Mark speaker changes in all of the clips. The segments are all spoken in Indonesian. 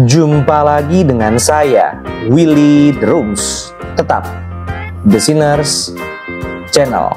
Speaker 1: Jumpa lagi dengan saya, Willy Drums. Tetap The Sinners Channel.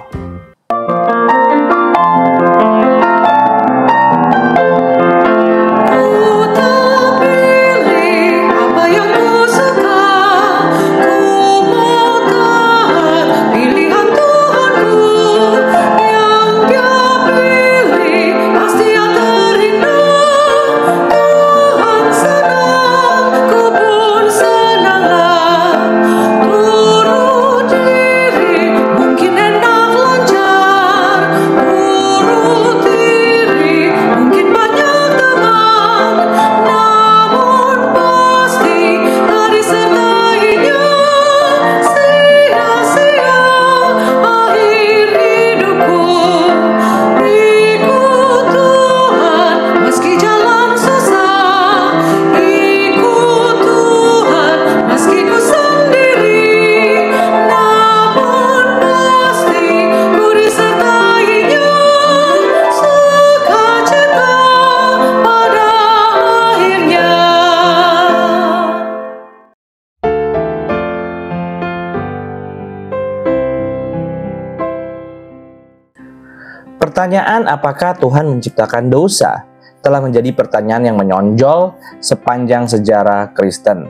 Speaker 1: Pertanyaan apakah Tuhan menciptakan dosa telah menjadi pertanyaan yang menonjol sepanjang sejarah Kristen.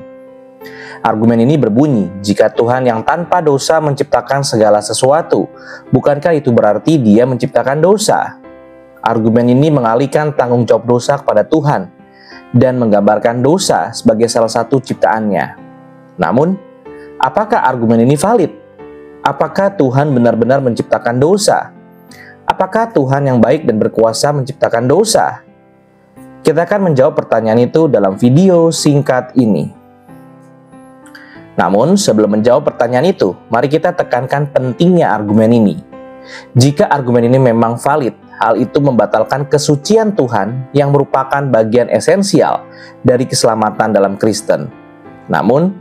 Speaker 1: Argumen ini berbunyi, jika Tuhan yang tanpa dosa menciptakan segala sesuatu, bukankah itu berarti Dia menciptakan dosa? Argumen ini mengalihkan tanggung jawab dosa kepada Tuhan dan menggambarkan dosa sebagai salah satu ciptaannya. Namun, apakah argumen ini valid? Apakah Tuhan benar-benar menciptakan dosa? Apakah Tuhan yang baik dan berkuasa menciptakan dosa? Kita akan menjawab pertanyaan itu dalam video singkat ini. Namun, sebelum menjawab pertanyaan itu, mari kita tekankan pentingnya argumen ini. Jika argumen ini memang valid, hal itu membatalkan kesucian Tuhan yang merupakan bagian esensial dari keselamatan dalam Kristen. Namun,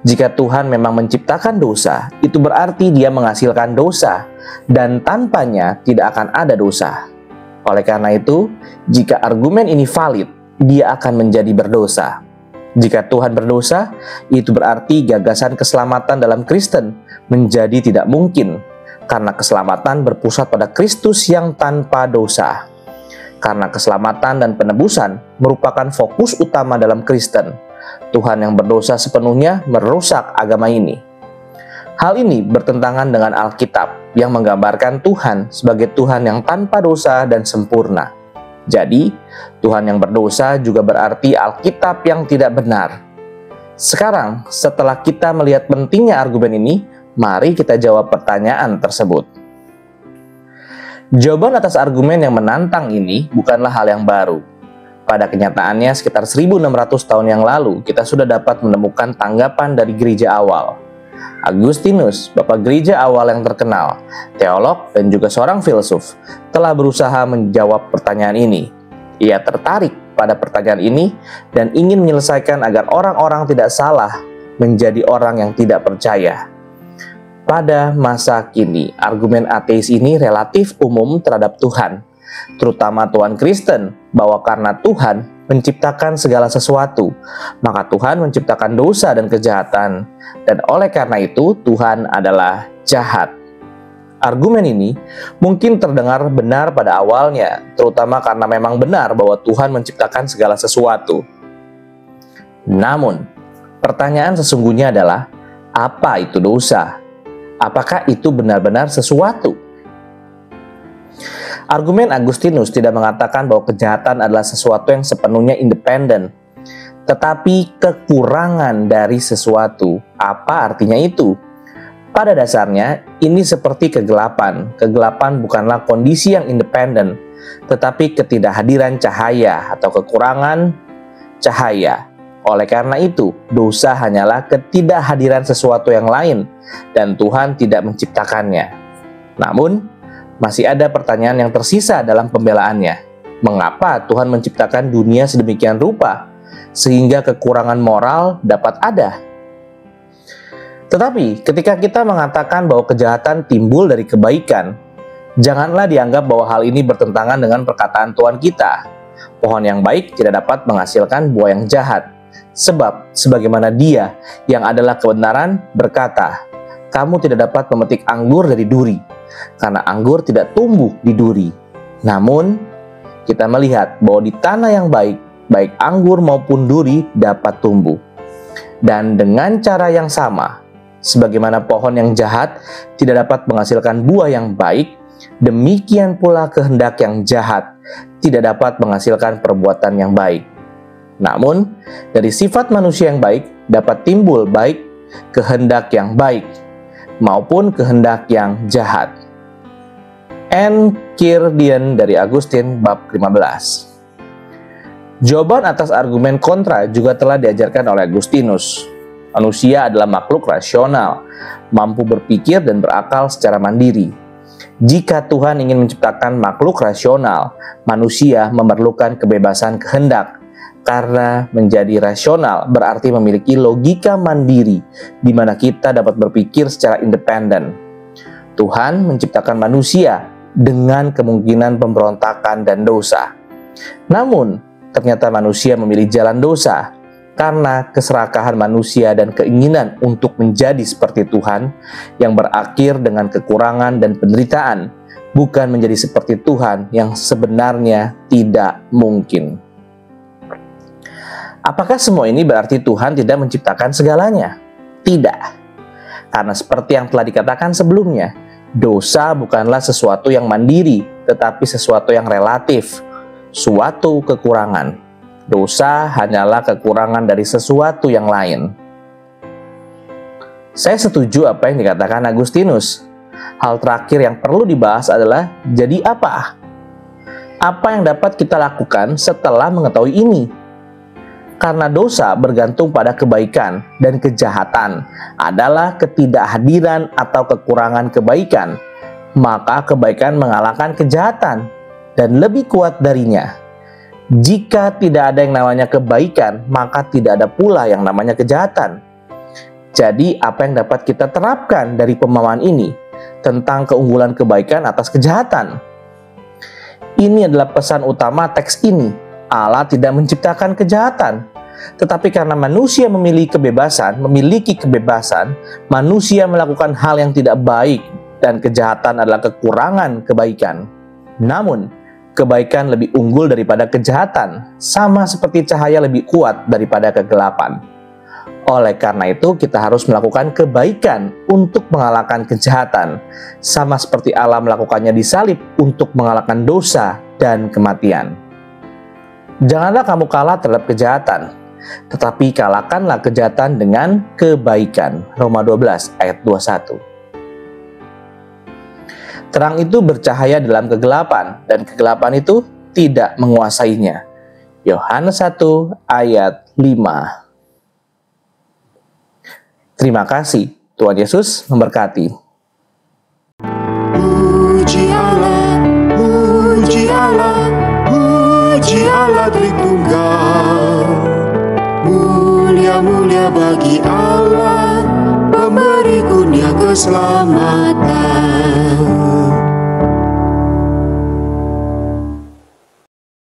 Speaker 1: jika Tuhan memang menciptakan dosa, itu berarti Dia menghasilkan dosa, dan tanpanya tidak akan ada dosa. Oleh karena itu, jika argumen ini valid, Dia akan menjadi berdosa. Jika Tuhan berdosa, itu berarti gagasan keselamatan dalam Kristen menjadi tidak mungkin, karena keselamatan berpusat pada Kristus yang tanpa dosa. Karena keselamatan dan penebusan merupakan fokus utama dalam Kristen, Tuhan yang berdosa sepenuhnya merusak agama ini. Hal ini bertentangan dengan Alkitab yang menggambarkan Tuhan sebagai Tuhan yang tanpa dosa dan sempurna. Jadi, Tuhan yang berdosa juga berarti Alkitab yang tidak benar. Sekarang, setelah kita melihat pentingnya argumen ini, mari kita jawab pertanyaan tersebut. Jawaban atas argumen yang menantang ini bukanlah hal yang baru. Pada kenyataannya, sekitar 1600 tahun yang lalu, kita sudah dapat menemukan tanggapan dari gereja awal. Agustinus, bapak gereja awal yang terkenal, teolog dan juga seorang filsuf, telah berusaha menjawab pertanyaan ini. Ia tertarik pada pertanyaan ini dan ingin menyelesaikan agar orang-orang tidak salah menjadi orang yang tidak percaya. Pada masa kini, argumen ateis ini relatif umum terhadap Tuhan, terutama Tuhan Kristen, bahwa karena Tuhan menciptakan segala sesuatu, maka Tuhan menciptakan dosa dan kejahatan, dan oleh karena itu Tuhan adalah jahat. Argumen ini mungkin terdengar benar pada awalnya, terutama karena memang benar bahwa Tuhan menciptakan segala sesuatu. Namun, pertanyaan sesungguhnya adalah, apa itu dosa? Apakah itu benar-benar sesuatu? Argumen Agustinus tidak mengatakan bahwa kejahatan adalah sesuatu yang sepenuhnya independen, tetapi kekurangan dari sesuatu. Apa artinya itu? Pada dasarnya, ini seperti kegelapan. Kegelapan bukanlah kondisi yang independen, tetapi ketidakhadiran cahaya atau kekurangan cahaya. Oleh karena itu, dosa hanyalah ketidakhadiran sesuatu yang lain, dan Tuhan tidak menciptakannya. Namun, masih ada pertanyaan yang tersisa dalam pembelaannya. Mengapa Tuhan menciptakan dunia sedemikian rupa, sehingga kekurangan moral dapat ada? Tetapi, ketika kita mengatakan bahwa kejahatan timbul dari kebaikan, janganlah dianggap bahwa hal ini bertentangan dengan perkataan Tuhan kita. Pohon yang baik tidak dapat menghasilkan buah yang jahat. Sebab sebagaimana Dia yang adalah kebenaran berkata, kamu tidak dapat memetik anggur dari duri, karena anggur tidak tumbuh di duri. Namun, kita melihat bahwa di tanah yang baik, baik anggur maupun duri dapat tumbuh. Dan dengan cara yang sama, sebagaimana pohon yang jahat tidak dapat menghasilkan buah yang baik, demikian pula kehendak yang jahat tidak dapat menghasilkan perbuatan yang baik. Namun, dari sifat manusia yang baik dapat timbul baik kehendak yang baik maupun kehendak yang jahat. Enchiridion dari Agustin bab 15. Jawaban atas argumen kontra juga telah diajarkan oleh Agustinus. Manusia adalah makhluk rasional, mampu berpikir dan berakal secara mandiri. Jika Tuhan ingin menciptakan makhluk rasional, manusia memerlukan kebebasan kehendak. Karena menjadi rasional berarti memiliki logika mandiri, di mana kita dapat berpikir secara independen. Tuhan menciptakan manusia dengan kemungkinan pemberontakan dan dosa. Namun, ternyata manusia memilih jalan dosa karena keserakahan manusia dan keinginan untuk menjadi seperti Tuhan yang berakhir dengan kekurangan dan penderitaan, bukan menjadi seperti Tuhan yang sebenarnya tidak mungkin. Apakah semua ini berarti Tuhan tidak menciptakan segalanya? Tidak. Karena seperti yang telah dikatakan sebelumnya, dosa bukanlah sesuatu yang mandiri, tetapi sesuatu yang relatif, suatu kekurangan. Dosa hanyalah kekurangan dari sesuatu yang lain. Saya setuju apa yang dikatakan Agustinus. Hal terakhir yang perlu dibahas adalah, jadi apa? Apa yang dapat kita lakukan setelah mengetahui ini? Karena dosa bergantung pada kebaikan dan kejahatan adalah ketidakhadiran atau kekurangan kebaikan, maka kebaikan mengalahkan kejahatan dan lebih kuat darinya. Jika tidak ada yang namanya kebaikan, maka tidak ada pula yang namanya kejahatan. Jadi, apa yang dapat kita terapkan dari pemahaman ini tentang keunggulan kebaikan atas kejahatan? Ini adalah pesan utama teks ini. Allah tidak menciptakan kejahatan, tetapi karena manusia memiliki kebebasan, manusia melakukan hal yang tidak baik dan kejahatan adalah kekurangan kebaikan. Namun, kebaikan lebih unggul daripada kejahatan, sama seperti cahaya lebih kuat daripada kegelapan. Oleh karena itu, kita harus melakukan kebaikan untuk mengalahkan kejahatan, sama seperti Allah melakukannya di salib untuk mengalahkan dosa dan kematian. Janganlah kamu kalah terhadap kejahatan, tetapi kalahkanlah kejahatan dengan kebaikan. Roma 12 ayat 21. Terang itu bercahaya dalam kegelapan, dan kegelapan itu tidak menguasainya. Yohanes 1 ayat 5. Terima kasih. Tuhan Yesus memberkati.
Speaker 2: Puji Allah, puji Allah, puji Allah Tritunggal. Mulia-mulia bagi Allah, pemberi kurnia keselamatan.